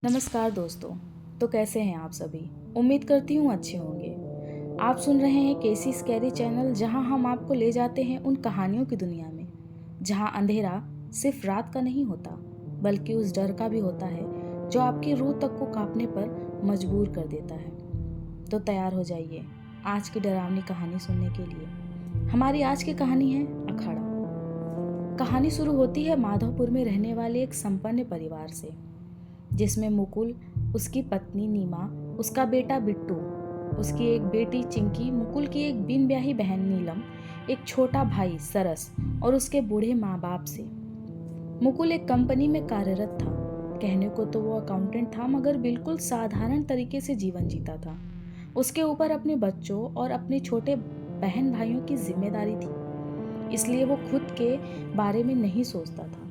नमस्कार दोस्तों। तो कैसे हैं आप सभी। उम्मीद करती हूँ अच्छे होंगे। आप सुन रहे हैं केसी स्कैरी चैनल, जहां हम आपको ले जाते हैं उन कहानियों की दुनिया में जहां अंधेरा सिर्फ रात का नहीं होता, बल्कि उस डर का भी होता है जो आपकी रूह तक को कांपने पर मजबूर कर देता है। तो तैयार हो जाइए आज की डरावनी कहानी सुनने के लिए। हमारी आज की कहानी है अखाड़ा। कहानी शुरू होती है माधवपुर में रहने वाले एक संपन्न परिवार से, जिसमें मुकुल, उसकी पत्नी नीमा, उसका बेटा बिट्टू, उसकी एक बेटी चिंकी, मुकुल की एक बिन ब्याही बहन नीलम, एक छोटा भाई सरस और उसके बूढ़े माँ बाप से। मुकुल एक कंपनी में कार्यरत था। कहने को तो वो अकाउंटेंट था, मगर बिल्कुल साधारण तरीके से जीवन जीता था। उसके ऊपर अपने बच्चों और अपने छोटे बहन भाइयों की जिम्मेदारी थी, इसलिए वो खुद के बारे में नहीं सोचता था।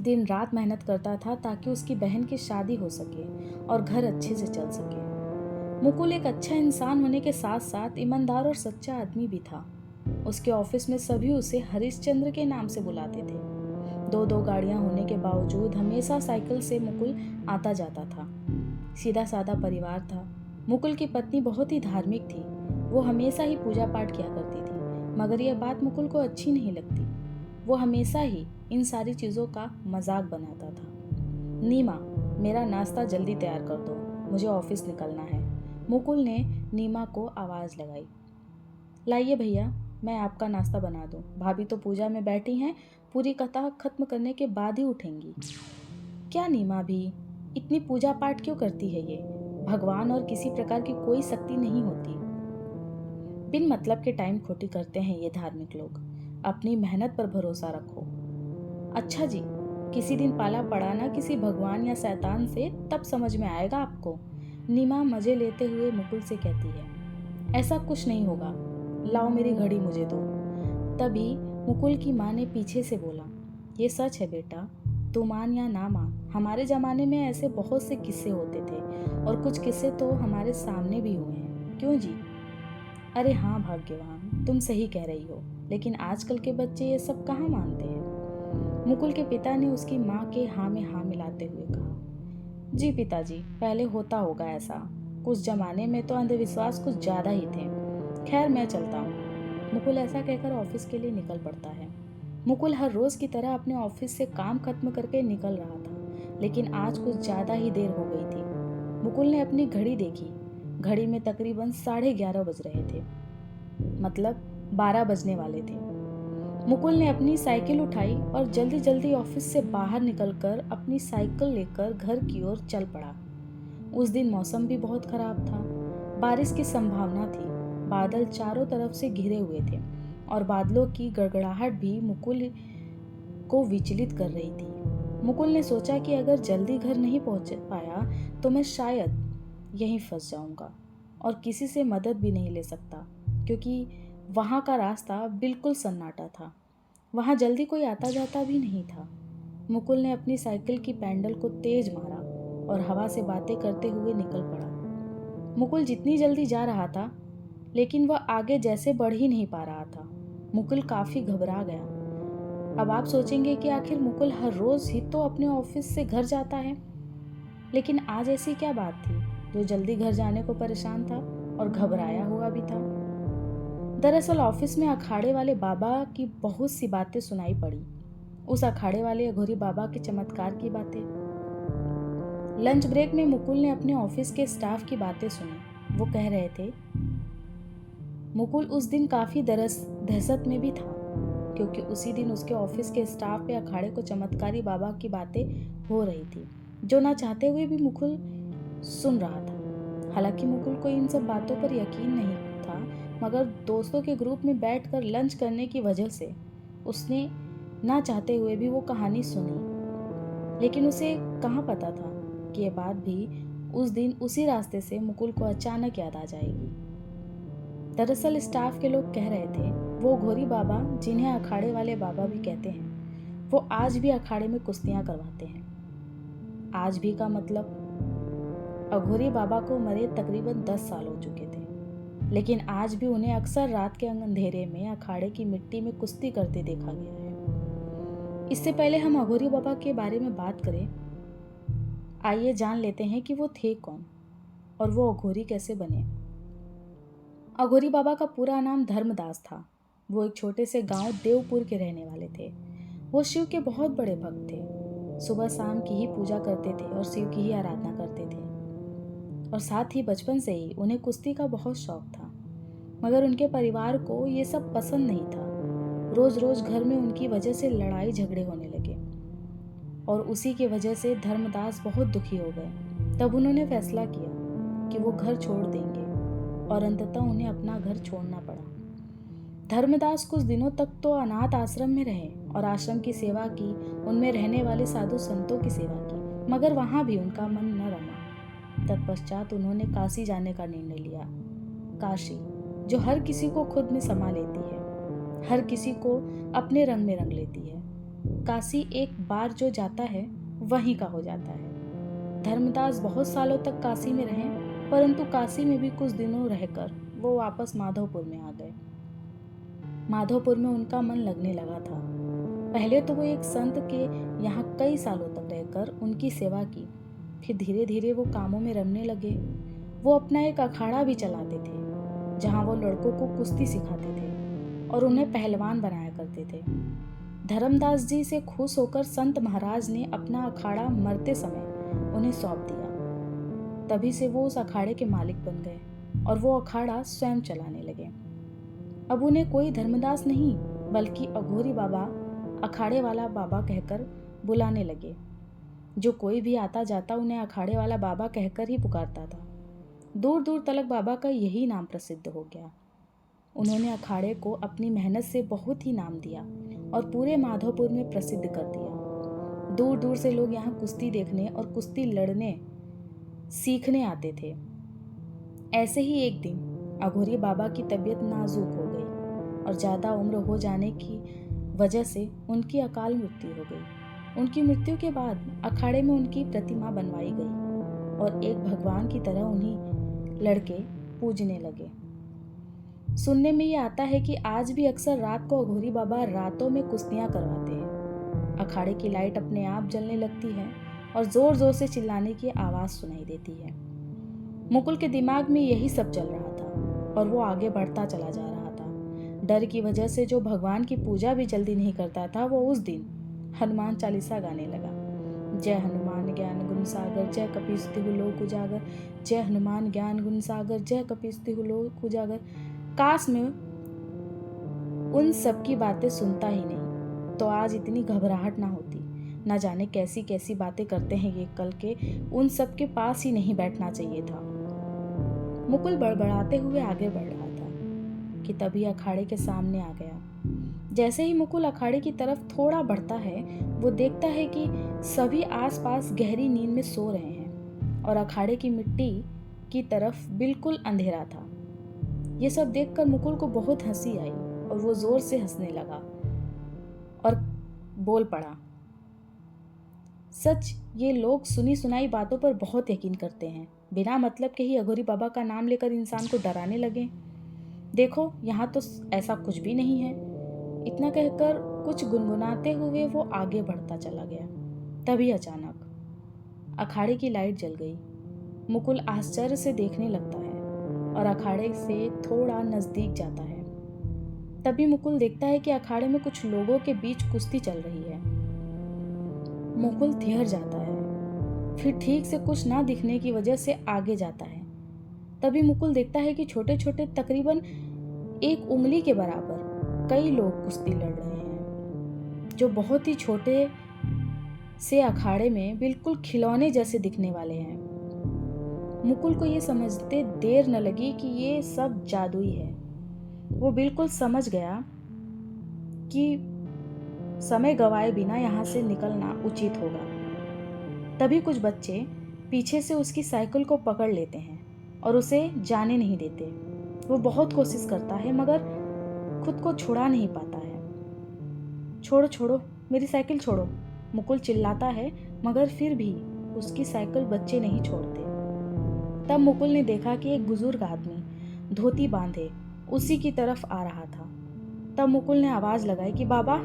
दिन रात मेहनत करता था ताकि उसकी बहन की शादी हो सके और घर अच्छे से चल सके। मुकुल एक अच्छा इंसान होने के साथ साथ ईमानदार और सच्चा आदमी भी था। उसके ऑफिस में सभी उसे हरिश्चंद्र के नाम से बुलाते थे। दो दो गाड़ियां होने के बावजूद हमेशा साइकिल से मुकुल आता जाता था। सीधा साधा परिवार था। मुकुल की पत्नी बहुत ही धार्मिक थी। वो हमेशा ही पूजा पाठ किया करती थी, मगर यह बात मुकुल को अच्छी नहीं लगती। वो हमेशा ही इन सारी चीज़ों का मजाक बनाता था। नीमा, मेरा नाश्ता जल्दी तैयार कर दो, मुझे ऑफिस निकलना है। मुकुल ने नीमा को आवाज़ लगाई। लाइए भैया, मैं आपका नाश्ता बना दूं। भाभी तो पूजा में बैठी हैं, पूरी कथा खत्म करने के बाद ही उठेंगी। क्या नीमा भी इतनी पूजा पाठ क्यों करती है ये? भगवान और किसी प्रकार की कोई शक्ति नहीं होती। बिन मतलब के टाइम खोटी करते हैं ये धार्मिक लोग। अपनी मेहनत पर भरोसा रखो। अच्छा जी, किसी दिन पाला पड़ा ना किसी भगवान या शैतान से, तब समझ में आएगा आपको। नीमा मजे लेते हुए मुकुल से कहती है। ऐसा कुछ नहीं होगा, लाओ मेरी घड़ी मुझे दो। तभी मुकुल की माँ ने पीछे से बोला, ये सच है बेटा, तू मान या ना मान, हमारे ज़माने में ऐसे बहुत से किस्से होते थे और कुछ किस्से तो हमारे सामने भी हुए हैं। क्यों जी? अरे हाँ भाग्यवान, तुम सही कह रही हो, लेकिन आजकल के बच्चे ये सब कहाँ मानते हैं। मुकुल के पिता ने उसकी माँ के हाँ में हाँ मिलाते हुए कहा। जी पिताजी, पहले होता होगा ऐसा। कुछ जमाने में तो अंधविश्वास कुछ ज़्यादा ही थे। खैर मैं चलता हूँ। मुकुल ऐसा कहकर ऑफिस के लिए निकल पड़ता है। मुकुल हर रोज़ की तरह अपने ऑफिस से काम खत्म करके निकल रहा था, लेकिन आज कुछ ज़्यादा ही देर हो गई थी। मुकुल ने अपनी घड़ी देखी। घड़ी में तकरीबन 11:30 बज रहे थे, मतलब 12 बजने वाले थे। मुकुल ने अपनी साइकिल उठाई और जल्दी जल्दी ऑफिस से बाहर निकलकर अपनी साइकिल लेकर घर की ओर चल पड़ा। उस दिन मौसम भी बहुत खराब था। बारिश की संभावना थी। बादल चारों तरफ से घिरे हुए थे और बादलों की गड़गड़ाहट भी मुकुल को विचलित कर रही थी। मुकुल ने सोचा कि अगर जल्दी घर नहीं पहुंच पाया तो मैं शायद यहीं फंस जाऊंगा और किसी से मदद भी नहीं ले सकता, क्योंकि वहाँ का रास्ता बिल्कुल सन्नाटा था। वहाँ जल्दी कोई आता जाता भी नहीं था। मुकुल ने अपनी साइकिल की पैडल को तेज मारा और हवा से बातें करते हुए निकल पड़ा। मुकुल जितनी जल्दी जा रहा था, लेकिन वह आगे जैसे बढ़ ही नहीं पा रहा था। मुकुल काफी घबरा गया। अब आप सोचेंगे कि आखिर मुकुल हर रोज ही तो अपने ऑफिस से घर जाता है, लेकिन आज ऐसी क्या बात थी जो जल्दी घर जाने को परेशान था और घबराया हुआ भी था। दरअसल ऑफिस में अखाड़े वाले बाबा की बहुत सी बातें सुनाई पड़ी। उस अखाड़े वाले अघोरी बाबा के चमत्कार की बातें। लंच ब्रेक में मुकुल ने अपने ऑफिस के स्टाफ की बातें सुनी। वो कह रहे थे। मुकुल उस दिन काफी दहशत में भी था, क्योंकि उसी दिन उसके ऑफिस के स्टाफ पे अखाड़े को चमत्कारी बाबा की बातें हो रही थी, जो ना चाहते हुए भी मुकुल सुन रहा था। हालांकि मुकुल को इन सब बातों पर यकीन नहीं था, मगर दोस्तों के ग्रुप में बैठकर लंच करने की वजह से उसने ना चाहते हुए भी वो कहानी सुनी। लेकिन उसे कहाँ पता था कि ये बात भी उस दिन उसी रास्ते से मुकुल को अचानक याद आ जाएगी। दरअसल स्टाफ के लोग कह रहे थे, वो घोरी बाबा, जिन्हें अखाड़े वाले बाबा भी कहते हैं, वो आज भी अखाड़े में कुश्तियां करवाते हैं। आज भी का मतलब, अघोरी बाबा को मरे तकरीबन 10 साल हो चुके थे, लेकिन आज भी उन्हें अक्सर रात के अंधेरे में अखाड़े की मिट्टी में कुश्ती करते देखा गया है। इससे पहले हम अघोरी बाबा के बारे में बात करें, आइए जान लेते हैं कि वो थे कौन और वो अघोरी कैसे बने। अघोरी बाबा का पूरा नाम धर्मदास था। वो एक छोटे से गांव देवपुर के रहने वाले थे। वो शिव के बहुत बड़े भक्त थे। सुबह शाम की ही पूजा करते थे और शिव की ही आराधना करते थे। और साथ ही बचपन से ही उन्हें कुश्ती का बहुत शौक था। मगर उनके परिवार को ये सब पसंद नहीं था। रोज रोज घर में उनकी वजह से लड़ाई झगड़े होने लगे और उसी की वजह से धर्मदास बहुत दुखी हो गए। तब उन्होंने फैसला किया कि वो घर छोड़ देंगे और अंततः उन्हें अपना घर छोड़ना पड़ा। धर्मदास कुछ दिनों तक तो अनाथ आश्रम में रहे और आश्रम की सेवा की, उनमें रहने वाले साधु संतों की सेवा की, मगर वहां भी उनका मन न रमा। तत्पश्चात उन्होंने काशी जाने का निर्णय लिया। काशी, जो हर किसी को खुद में समा लेती है, हर किसी को अपने रंग में रंग लेती है। काशी एक बार जो जाता है वहीं का हो जाता है। धर्मदास बहुत सालों तक काशी में रहे, परंतु काशी में भी कुछ दिनों रहकर वो वापस माधोपुर में आ गए। माधोपुर में उनका मन लगने लगा था। पहले तो वो एक संत के यहाँ कई सालों तक रहकर उनकी सेवा की, फिर धीरे धीरे वो कामों में रमने लगे। वो अपना एक अखाड़ा भी चलाते थे, जहाँ वो लड़कों को कुश्ती सिखाते थे और उन्हें पहलवान बनाया करते थे। धर्मदास जी से खुश होकर संत महाराज ने अपना अखाड़ा मरते समय उन्हें सौंप दिया। तभी से वो उस अखाड़े के मालिक बन गए और वो अखाड़ा स्वयं चलाने लगे। अब उन्हें कोई धर्मदास नहीं बल्कि अघोरी बाबा, अखाड़े वाला बाबा कहकर बुलाने लगे। जो कोई भी आता जाता उन्हें अखाड़े वाला बाबा कहकर ही पुकारता था। दूर दूर तलक बाबा का यही नाम प्रसिद्ध हो गया। उन्होंने अखाड़े को अपनी मेहनत से बहुत ही नाम दिया और पूरे माधोपुर में प्रसिद्ध कर दिया। दूर दूर से लोग यहाँ कुश्ती देखने और कुश्ती लड़ने सीखने आते थे। ऐसे ही एक दिन अघोरी बाबा की तबीयत नाजुक हो गई और ज़्यादा उम्र हो जाने की वजह से उनकी अकाल मृत्यु हो गई। उनकी मृत्यु के बाद अखाड़े में उनकी प्रतिमा बनवाई गई और एक भगवान की तरह उन्हीं लड़के पूजने लगे। सुनने में ये आता है कि आज भी अक्सर रात को अघोरी बाबा रातों में कुश्तियाँ करवाते हैं। अखाड़े की लाइट अपने आप जलने लगती है और जोर जोर से चिल्लाने की आवाज़ सुनाई देती है। मुकुल के दिमाग में यही सब चल रहा था और वो आगे बढ़ता चला जा रहा था। डर की वजह से जो भगवान की पूजा भी जल्दी नहीं करता था, वो उस दिन हनुमान चालीसा गाने लगा। जय हनुमान ज्ञान गुण सागर, जय कपीस तिहु लोक उजागर, जय हनुमान ज्ञान गुण सागर, जय कपीस तिहु लोक उजागर। काश में उन सब की बातें सुनता ही नहीं तो आज इतनी घबराहट ना होती। ना जाने कैसी कैसी बातें करते हैं ये कल के, उन सब के पास ही नहीं बैठना चाहिए था। मुकुल बड़बड़ाते हुए आगे बढ़ रहा था कि तभी अखाड़े के सामने आ गया। जैसे ही मुकुल अखाड़े की तरफ थोड़ा बढ़ता है, वो देखता है कि सभी आसपास गहरी नींद में सो रहे हैं और अखाड़े की मिट्टी की तरफ बिल्कुल अंधेरा था। ये सब देखकर मुकुल को बहुत हंसी आई और वो जोर से हंसने लगा और बोल पड़ा, सच ये लोग सुनी सुनाई बातों पर बहुत यकीन करते हैं। बिना मतलब के ही अघोरी बाबा का नाम लेकर इंसान को डराने लगे। देखो यहाँ तो ऐसा कुछ भी नहीं है। इतना कहकर कुछ गुनगुनाते हुए वो आगे बढ़ता चला गया। तभी अचानक अखाड़े की लाइट जल गई। मुकुल आश्चर्य से देखने लगता है और अखाड़े से थोड़ा नजदीक जाता है। तभी मुकुल देखता है कि अखाड़े में कुछ लोगों के बीच कुश्ती चल रही है। मुकुल थिहर जाता है, फिर ठीक से कुछ ना दिखने की वजह से आगे जाता है। तभी मुकुल देखता है कि छोटे छोटे तकरीबन एक उंगली के बराबर कई लोग कुश्ती लड़ रहे हैं, जो बहुत ही छोटे से अखाड़े में बिल्कुल खिलौने जैसे दिखने वाले हैं। मुकुल को ये समझते देर न लगी कि ये सब जादुई है। वो बिल्कुल समझ गया कि समय गवाए बिना यहाँ से निकलना उचित होगा। तभी कुछ बच्चे पीछे से उसकी साइकिल को पकड़ लेते हैं और उसे जाने नहीं देते। वो बहुत कोशिश करता है मगर खुद को छुड़ा नहीं पाता है। छोड़ो छोड़ो, मेरी साइकिल छोड़ो, मुकुल चिल्लाता है, मगर फिर भी उसकी साइकिल बच्चे नहीं छोड़ते। तब मुकुल ने देखा कि एक बुजुर्ग आदमी धोती बांधे उसी की तरफ आ रहा था। तब मुकुल ने आवाज़ लगाई कि बाबा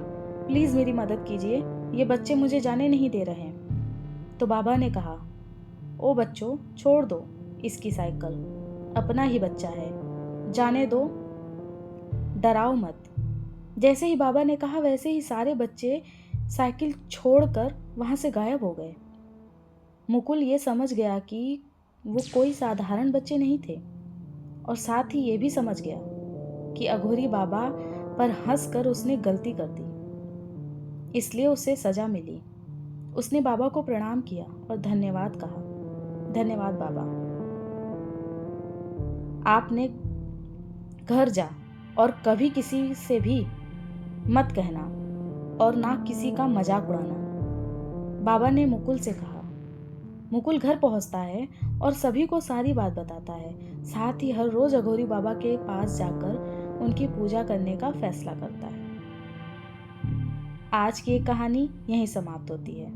प्लीज़ मेरी मदद कीजिए, ये बच्चे मुझे जाने नहीं दे रहे हैं। तो बाबा ने कहा, ओ बच्चों, छोड़ दो इसकी साइकिल, अपना ही बच्चा है, जाने दो, डराओ मत। जैसे ही बाबा ने कहा वैसे ही सारे बच्चे साइकिल छोड़कर वहां से गायब हो गए। मुकुल ये समझ गया कि वो कोई साधारण बच्चे नहीं थे और साथ ही ये भी समझ गया कि अघोरी बाबा पर हंसकर उसने गलती कर दी, इसलिए उसे सजा मिली। उसने बाबा को प्रणाम किया और धन्यवाद कहा। धन्यवाद बाबा, आपने घर जा और कभी किसी से भी मत कहना और ना किसी का मजाक उड़ाना, बाबा ने मुकुल से कहा। मुकुल घर पहुंचता है और सभी को सारी बात बताता है। साथ ही हर रोज अघोरी बाबा के पास जाकर उनकी पूजा करने का फैसला करता है। आज की ये कहानी यहीं समाप्त होती है।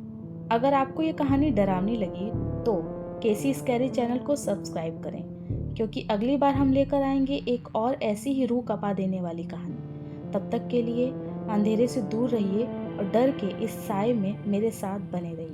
अगर आपको ये कहानी डरावनी लगी तो केसी स्कैरी चैनल को सब्सक्राइब करें, क्योंकि अगली बार हम लेकर आएंगे एक और ऐसी ही रूह कपा देने वाली कहानी। तब तक के लिए अंधेरे से दूर रहिए और डर के इस साए में मेरे साथ बने रहिए।